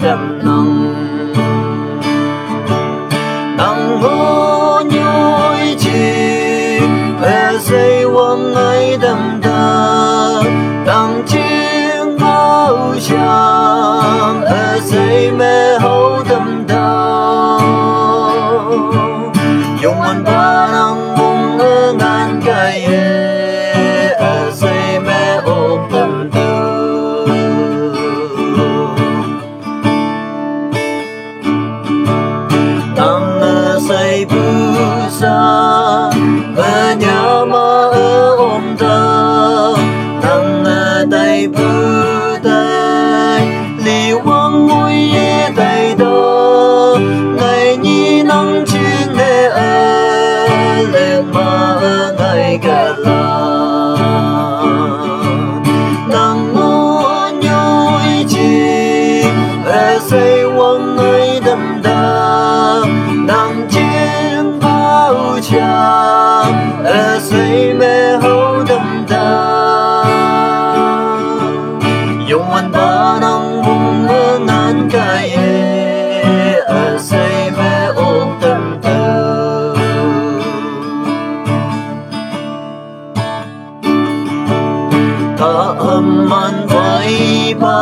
đầm nông nắng ngô nhoi chi về xây quăng ấy đầm đà nắng chiêng bao tràng về xây mẹ hậu đầm đà dùng anh ba nắng mong ở ngàn cây về xây mẹ ôm đầm đà say busa ở nhà mà ở ôm ta nắng tay bu tay liu quang ngồi ye tay đó ngày nhi nắng chuyên để ở lên mà ngày cả là nắng ngô nhoi chi ở say quang ngày đầm đà nắng chiêng bao tràng ở xây mẹ hậu đầm đà dùng anh ba nắng mùng ở ngàn cây ở xây mẹ ôm đầm đà ta âm man vai ba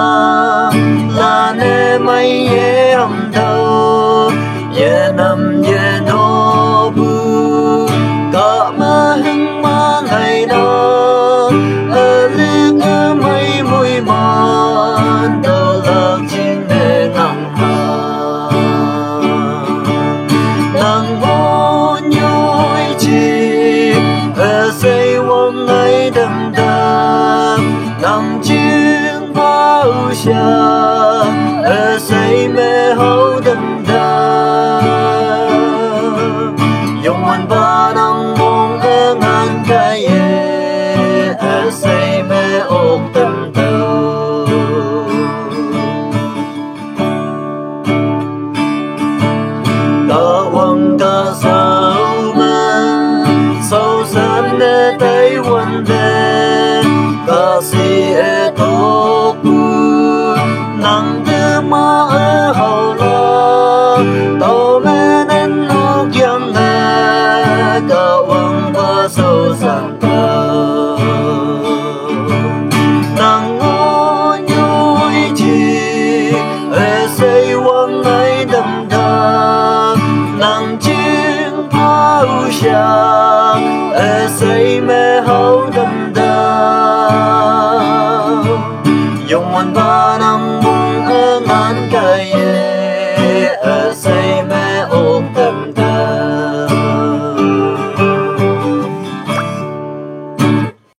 là nè mây em đâu ye nam ye no bu cả ma hưng ma ngày đó ở liếc ở mây mùi man đâu lạc trên nề nắng hà nắng ngô nhoi chi ở xây quang ngày đầm đà nắng chiêng bao tràng ở xây mẹ hậu đầm đà dùng anh ba nắng mong ở ngàn cây ở xây mẹ ôm đầm đà cả quăng cả sao mà sâu san để tay quanh đê cả si tốt nắng đưa mà ở hậu lo tàu mẹ nên lúc dân hè cả quăng qua sâu san ta nắng ngô nhoi chi ở xây quăng ấy đầm đà nắng chiêng bao tràng ở xây mẹ hậu đầm đà dùng anh ba nắng mong ở ngàn cây